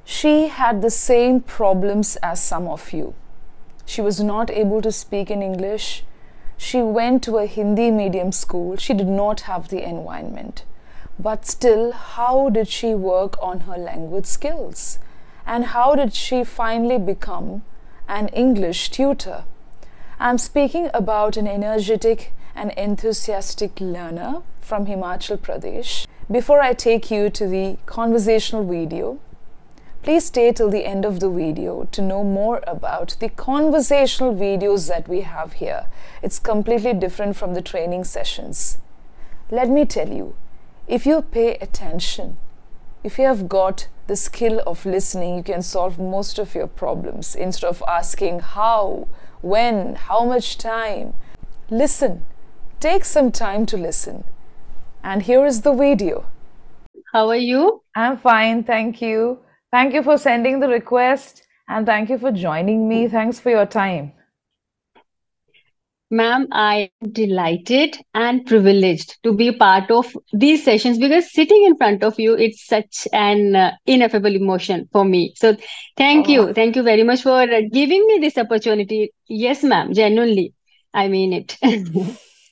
She had the same problems as some of you. She was not able to speak in English. She went to a Hindi medium school. She did not have the environment. But still, how did she work on her language skills? And how did she finally become an English tutor? I'm speaking about an energetic and enthusiastic learner from Himachal Pradesh. Before I take you to the conversational video, please stay till the end of the video to know more about the conversational videos that we have here. It's completely different from the training sessions. Let me tell you, if you pay attention, if you have got the skill of listening, you can solve most of your problems instead of asking how, when, how much time. Listen. Take some time to listen. And here is the video. How are you? I'm fine, thank you. Thank you for sending the request and thank you for joining me. Thanks for your time. Ma'am, I am delighted and privileged to be part of these sessions because sitting in front of you, it's such an ineffable emotion for me. So thank you. Thank you very much for giving me this opportunity. Yes, ma'am, genuinely. I mean it.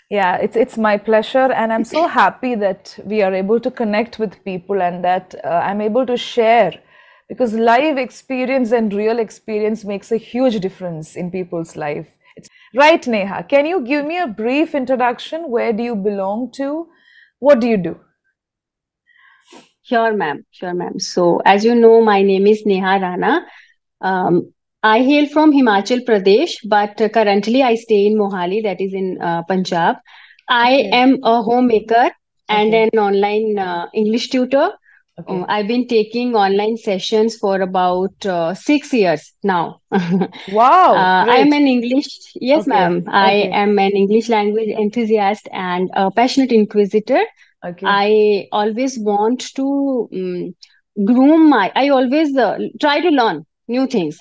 Yeah, it's my pleasure, and I'm so happy that we are able to connect with people and that I'm able to share, because live experience and real experience makes a huge difference in people's life. Right, Neha, can you give me a brief introduction? Where do you belong to? What do you do? Sure, ma'am. Sure, ma'am. So, as you know, my name is Neha Rana. I hail from Himachal Pradesh, but currently I stay in Mohali, that is in Punjab. I am a homemaker and an online English tutor. I've been taking online sessions for about 6 years now. Wow, great. I'm an English, yes, ma'am. I am an English language enthusiast and a passionate inquisitor. I always want to I always try to learn new things.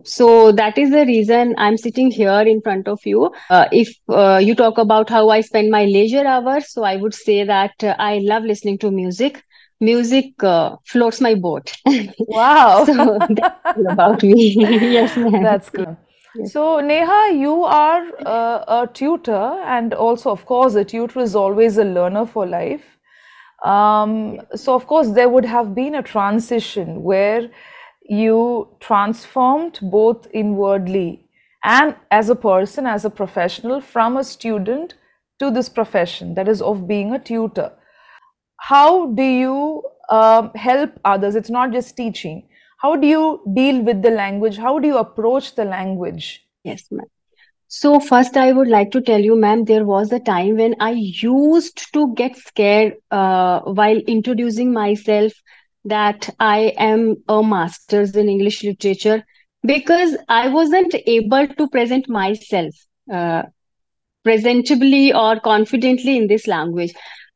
So that is the reason I'm sitting here in front of you. If you talk about how I spend my leisure hours, so I would say that I love listening to music. Music floats my boat. Wow. So that's all about me. Yes, ma'am. That's good. So, Neha, you are a tutor, and also, of course, a tutor is always a learner for life. So, of course, there would have been a transition where you transformed both inwardly and as a person, as a professional, from a student to this profession, that is of being a tutor. How do you help others? It's not just teaching. How do you deal with the language? How do you approach the language? Yes, ma'am. So first, I would like to tell you, ma'am, there was a time when I used to get scared while introducing myself that I am a master's in English literature because I wasn't able to present myself uh, presentably or confidently in this language.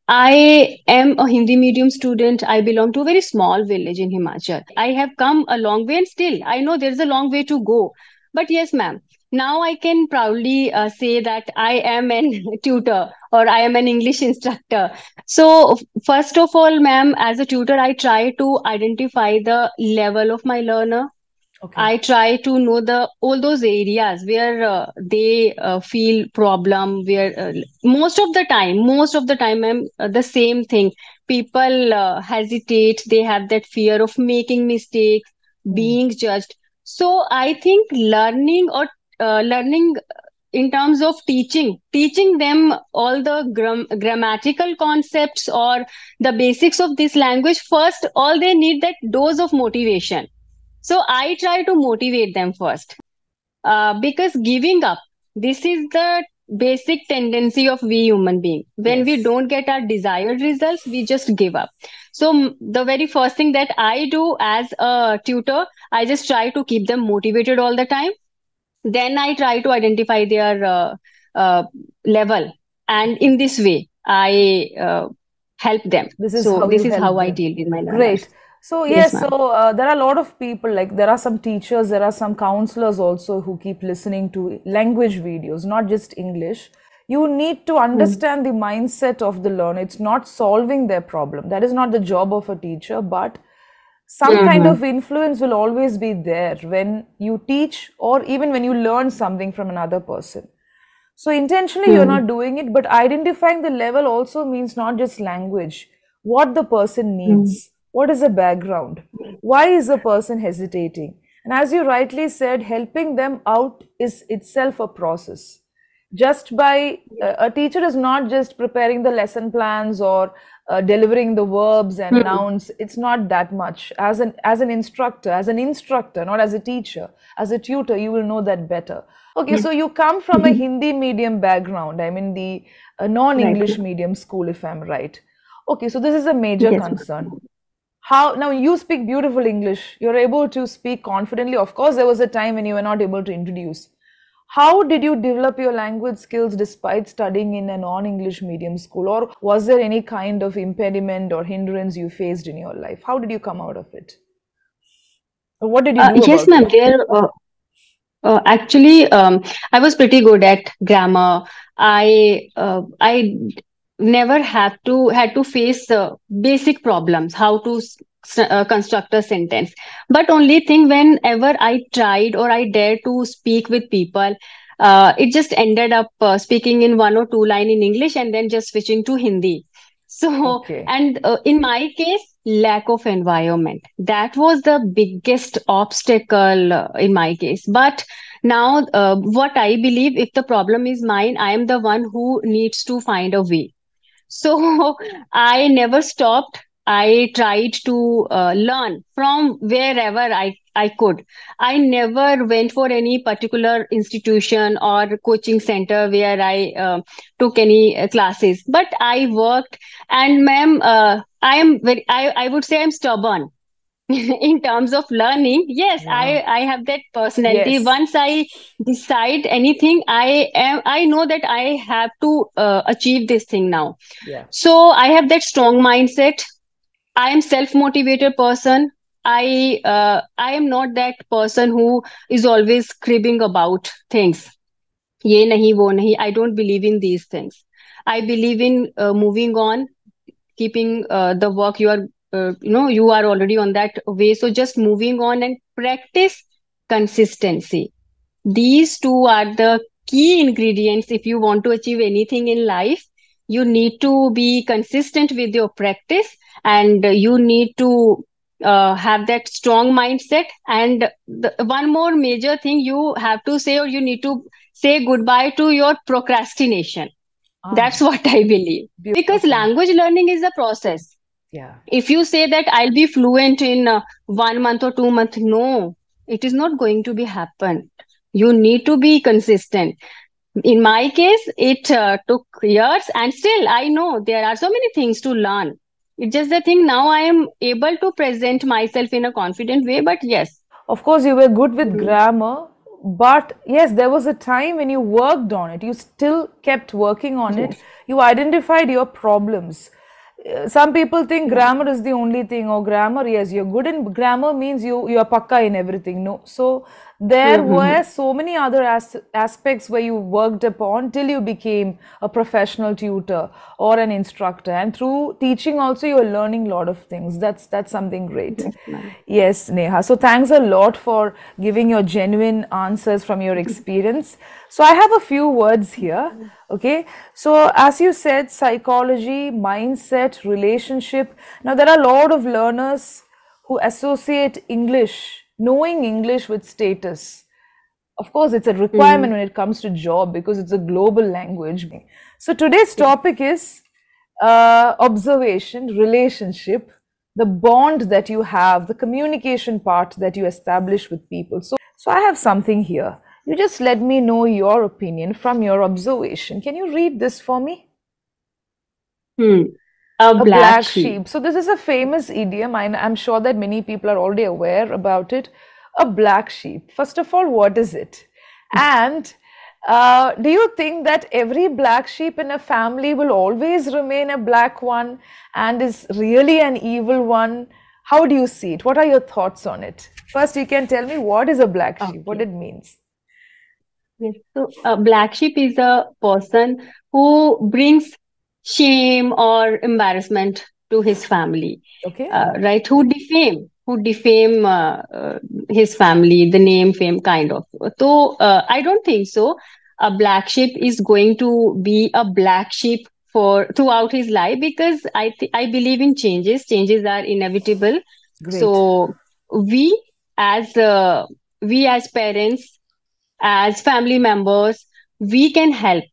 I am a Hindi medium student. I belong to a very small village in Himachal. I have come a long way and still I know there's a long way to go. But yes, ma'am, now I can proudly say that I am an tutor or I am an English instructor. So, first of all, ma'am, as a tutor, I try to identify the level of my learner. I try to know all those areas where they feel problem. Where most of the time, the same thing. People hesitate. They have that fear of making mistakes, being judged. So I think learning in terms of teaching them all the grammatical concepts or the basics of this language. First, all they need that dose of motivation, so I try to motivate them first because giving up, this is the basic tendency of we human being. When we don't get our desired results, we just give up. So the very first thing that I do as a tutor, I just try to keep them motivated all the time. Then I try to identify their level. And in this way, I help them. This is how I deal with my learners. Great. So yes, so there are a lot of people, like there are some teachers, there are some counselors also who keep listening to language videos, not just English. You need to understand the mindset of the learner. It's not solving their problem. That is not the job of a teacher, but some kind Mm-hmm. of influence will always be there when you teach or even when you learn something from another person. So intentionally you're Mm-hmm. not doing it, but identifying the level also means not just language, what the person needs, what is the background, why is the person hesitating. And as you rightly said, helping them out is itself a process. Just by a teacher is not just preparing the lesson plans or delivering the verbs and Mm-hmm. nouns. It's not that much. As an instructor, not as a teacher, as a tutor, you will know that better. Okay, Yes. so you come from a Hindi medium background. I mean, the Right. non-English medium school, if I'm right. Okay, so this is a major Yes. concern. How now you speak beautiful English. You're able to speak confidently. Of course, there was a time when you were not able to introduce. How did you develop your language skills despite studying in a non-English medium school? Or was there any kind of impediment or hindrance you faced in your life? How did you come out of it? Or what did you do Yes, about ma'am. it? Actually, I was pretty good at grammar. I never had to face basic problems, how to construct a sentence. But only thing, whenever I tried or I dared to speak with people, it just ended up speaking in one or two line in English and then just switching to Hindi. So, Okay. and in my case, lack of environment. That was the biggest obstacle in my case. But now, what I believe, if the problem is mine, I am the one who needs to find a way. So I never stopped. I tried to learn from wherever I could. I never went for any particular institution or coaching center where I took any classes, but I worked. And ma'am, I would say I'm stubborn. In terms of learning, yes, Wow. I have that personality. Yes. Once I decide anything, I know that I have to achieve this thing now. Yeah. So I have that strong mindset. I am self motivated person. I am not that person who is always cribbing about things. Ye nahi wo nahi. I don't believe in these things. I believe in moving on, keeping the work you are you are already on that way, so just moving on and practice consistency. These two are the key ingredients. If you want to achieve anything in life, you need to be consistent with your practice, and you need to have that strong mindset. And one more major thing you have to say, or you need to say goodbye to your procrastination. Ah, That's what I believe. Because okay. language learning is a process. Yeah. If you say that I'll be fluent in 1 month or 2 months, no, it is not going to be happen. You need to be consistent. In my case, it took years, and still I know there are so many things to learn. It's just the thing, now I am able to present myself in a confident way, but yes. Of course, you were good with Mhm. grammar, but yes, there was a time when you worked on it. You still kept working on it. Yes. You identified your problems. Some people think Right. grammar is the only thing, or grammar, yes, you're good in grammar means you are pakka in everything. No. So there Mm-hmm. were so many other aspects where you worked upon till you became a professional tutor or an instructor. And through teaching also, you are learning a lot of things. That's something great. Yes, ma'am. Yes, Neha. So thanks a lot for giving your genuine answers from your experience. So I have a few words here. Okay. So as you said, psychology, mindset, relationship. Now there are a lot of learners who associate English, knowing English with status. Of course, it's a requirement Mm. when it comes to job because it's a global language. So today's Yes. topic is observation, relationship, the bond that you have, the communication part that you establish with people. So I have something here. You just let me know your opinion from your observation. Can you read this for me? Hmm. A A black black sheep. sheep. So this is a famous idiom. I'm sure that many people are already aware about it. A black sheep. First of all, what is it? And do you think that every black sheep in a family will always remain a black one and is really an evil one? How do you see it? What are your thoughts on it? First, you can tell me what is a black sheep, what Okay. it means. Yes. So a black sheep is a person who brings shame or embarrassment to his family, Okay? right? who defame his family, the name, fame, kind of. So I don't think so. A black sheep is going to be a black sheep for throughout his life, because I believe in changes. Changes are inevitable. Great. So we as parents, as family members, we can help.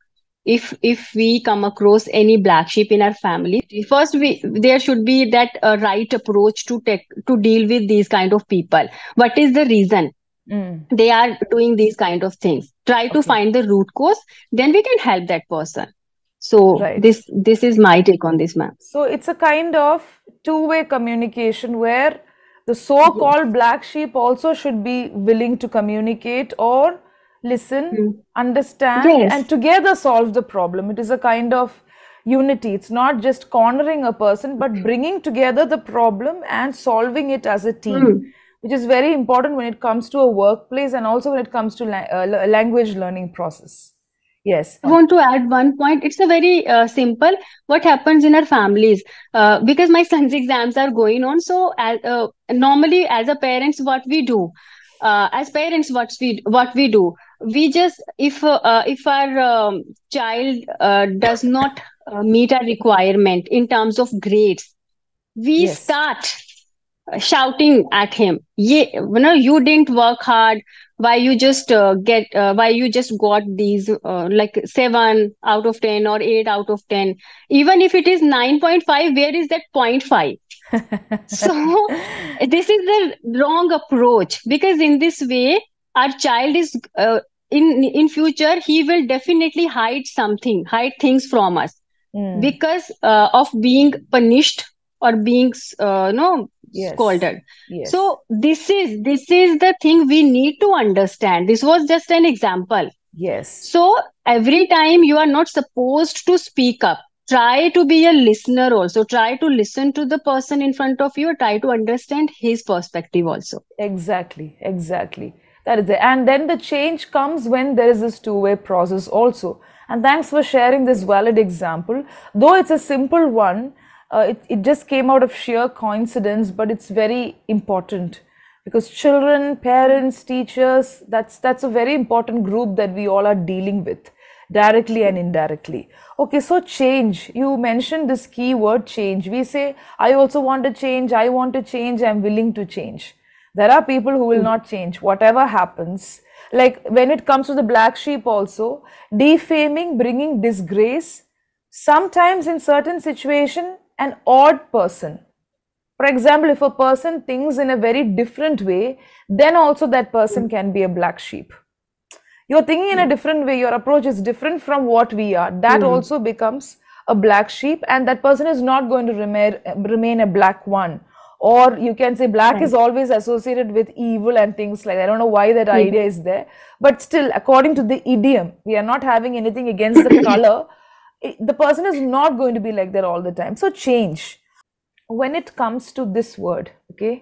If we come across any black sheep in our family, first we there should be that right approach to take to deal with these kind of people. What is the reason Mm. they are doing these kind of things? Try to Okay. find the root cause, then we can help that person. So Right. this is my take on this, ma'am. So it's a kind of two-way communication where the Yes. so-called black sheep also should be willing to communicate or listen, Mm. understand, and Yes. together solve the problem. It is a kind of unity. It's not just cornering a person, but bringing together the problem and solving it as a team, Mm. which is very important when it comes to a workplace and also when it comes to language learning process. Yes. I want to add one point. It's a very simple. What happens in our families? Because my son's exams are going on, so normally as a parents, what we do? As parents, what we do? We just, if our child does not meet our requirement in terms of grades, we Yes. start shouting at him. You didn't work hard. Why you just got these like 7 out of 10 or 8 out of 10? Even if it is 9.5, where is that point 0.5? So this is the wrong approach, because in this way our child is in future he will definitely hide things from us, Mm. because of being punished or being no Yes. scolded. Yes. So this is the thing we need to understand. This was just an example. Yes. So every time you are not supposed to speak up, try to be a listener also. Try to listen to the person in front of you, try to understand his perspective also. Exactly, exactly. That is it. And then the change comes when there is this two-way process also. And thanks for sharing this valid example. Though it's a simple one, it just came out of sheer coincidence, but it's very important because children, parents, teachers, that's a very important group that we all are dealing with directly and indirectly. Okay, so change. You mentioned this key word change. We say, I also want to change, I want to change, I'm willing to change. There are people who will Mm. not change, whatever happens. Like when it comes to the black sheep, also, defaming, bringing disgrace, sometimes in certain situation, an odd person. For example, if a person thinks in a very different way, then also that person Mm. can be a black sheep. You're thinking in a Yes. different way, your approach is different from what we are. That Mm. also becomes a black sheep, and that person is not going to remain a black one. Or you can say black is Right. always associated with evil and things like that. I don't know why that idea Yes. is there, but still, according to the idiom, we are not having anything against the color. The person is not going to be like that all the time. So, change. When it comes to this word, okay,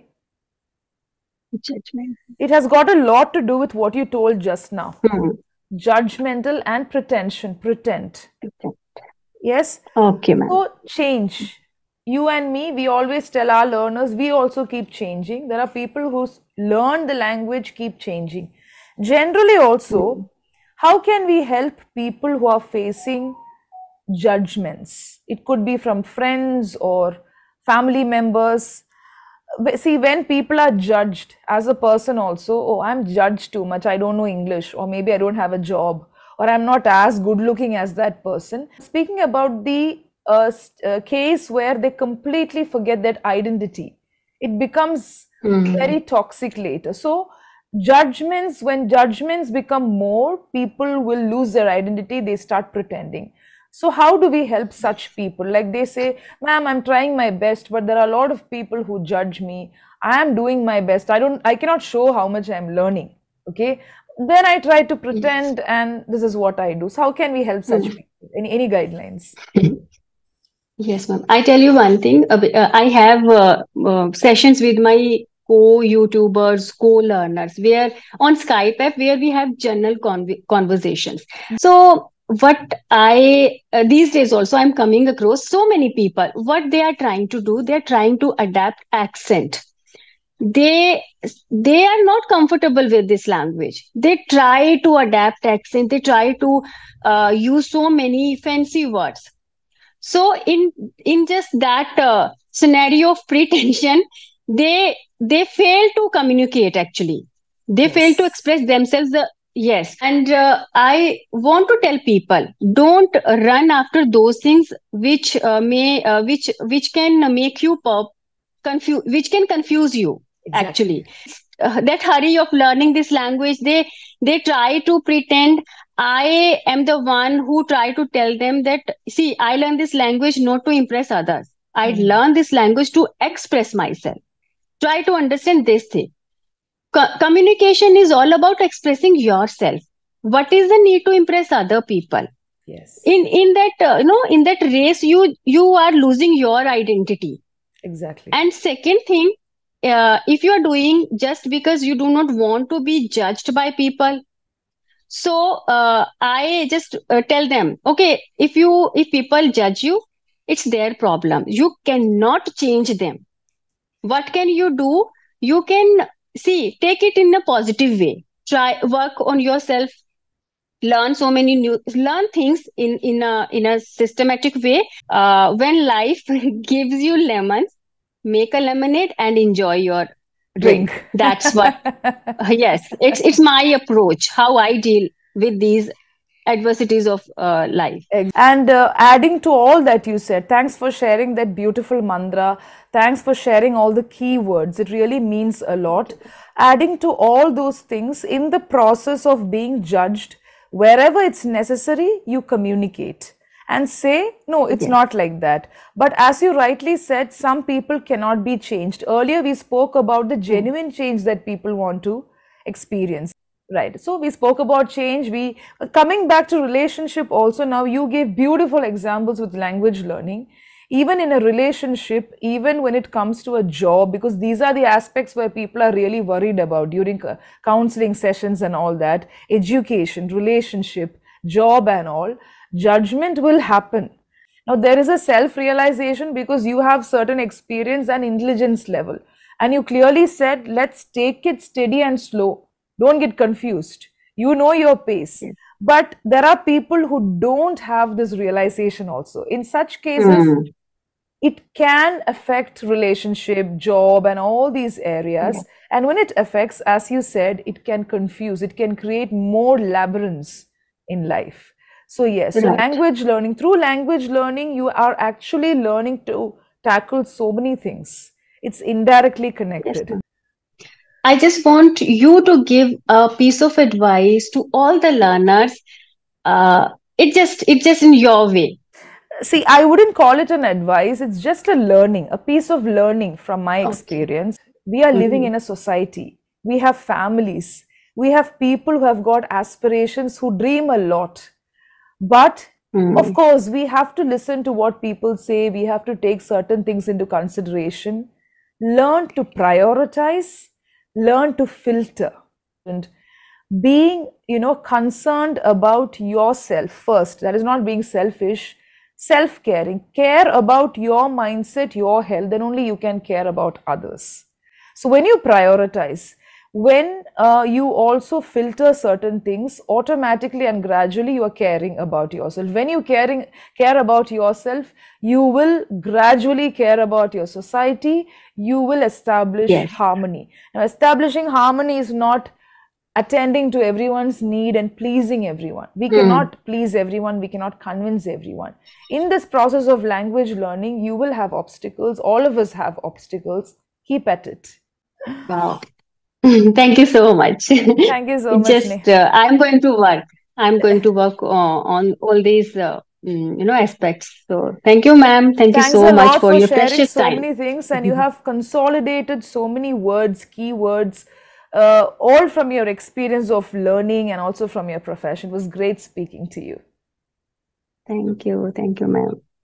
Judgment. it has got a lot to do with what you told just now. Mm. Judgmental and pretension, pretend. Yes. Okay, ma'am. So change. You and me, we always tell our learners, we also keep changing. There are people who learn the language, keep changing. Generally, also, Mm. how can we help people who are facing judgments? It could be from friends or family members. See, when people are judged as a person also, oh, I'm judged too much, I don't know English, or maybe I don't have a job, or I'm not as good looking as that person. Speaking about the case where they completely forget that identity, it becomes Mm. very toxic later. So judgments, when judgments become more, people will lose their identity, they start pretending. So how do we help such people? Like they say, ma'am, I'm trying my best, but there are a lot of people who judge me. I am doing my best. I cannot show how much I'm learning. Okay. Then I try to Yes. pretend and this is what I do. So how can we help such Mm. people? Any guidelines? Yes, ma'am. I tell you one thing. I have sessions with my co-YouTubers, co-learners, where on Skype app, where we have general conversations. So what I these days also I'm coming across so many people. What they are trying to do, they are trying to adapt accent. they they are not comfortable with this language. They try to adapt accent, they try to use so many fancy words. So in just that scenario of pretension, they fail to communicate. Actually, they fail to Yes. express themselves. Yes, and I want to tell people, don't run after those things which may which can make you confuse, which can confuse you. Exactly. Actually, that hurry of learning this language, they try to pretend. I am the one who try to tell them that, see, I learned this language not to impress others. I Hmm. learned this language to express myself. Try to understand this thing. Communication is all about expressing yourself. What is the need to impress other people? Yes. In that in that race, you are losing your identity. Exactly. And second thing, if you are doing just because you do not want to be judged by people, so I just tell them, okay, if people judge you, it's their problem. You cannot change them. What can you do? You can, see, take it in a positive way. Try work on yourself. Learn so many new, learn things in a systematic way. When life gives you lemons, make a lemonade and enjoy your Drink. drink. That's what. Yes, it's my approach, how I deal with these adversities of life. And adding to all that you said, thanks for sharing that beautiful mantra. Thanks for sharing all the keywords. It really means a lot. Adding to all those things, in the process of being judged, wherever it's necessary, you communicate and say, no, it's Yes. not like that. But as you rightly said, some people cannot be changed. Earlier, we spoke about the Mm. genuine change that people want to experience. Right. So we spoke about change. We coming back to relationship also. Now you gave beautiful examples with language learning. Even in a relationship, even when it comes to a job, because these are the aspects where people are really worried about during counseling sessions and all that. Education, relationship, job, and all. Judgment will happen. Now, there is a self realization because you have certain experience and intelligence level. And you clearly said, let's take it steady and slow. Don't get confused. You know your pace. Yes. But there are people who don't have this realization also. In such cases, Mm. it can affect relationship, job, and all these Yes. areas. And when it affects, as you said, it can confuse, it can create more labyrinths in life. So yes, so Right. language learning, through language learning, you are actually learning to tackle so many things. It's indirectly Yes, connected. ma'am. I just want you to give a piece of advice to all the learners. It just in your way. See, I wouldn't call it an advice. It's just a learning, a piece of learning from my Okay. experience. We are living Mhm. in a society. We have families. We have people who have got aspirations, who dream a lot. But of Mm. course, we have to listen to what people say. We have to take certain things into consideration. Learn to prioritize, learn to filter. And being concerned about yourself first, that is not being selfish, self caring, care about your mindset, your health, then only you can care about others. So when you prioritize, when you also filter certain things, automatically and gradually you are caring about yourself. When you care about yourself, you will gradually care about your society. You will establish Yes. harmony. Now establishing harmony is not attending to everyone's need and pleasing everyone. We Mm. cannot please everyone, we cannot convince everyone. In this process of language learning, you will have obstacles. All of us have obstacles. Keep at it. Wow. Thank you so much. Thank you so It much, just Neha. I'm going to work. I'm going to work on all these aspects. So thank you, ma'am. Thank you Thanks so a much lot for for your sharing precious so time. many things, and you have consolidated so many words, keywords, all from your experience of learning and also from your profession. It was great speaking to you. Thank you, ma'am.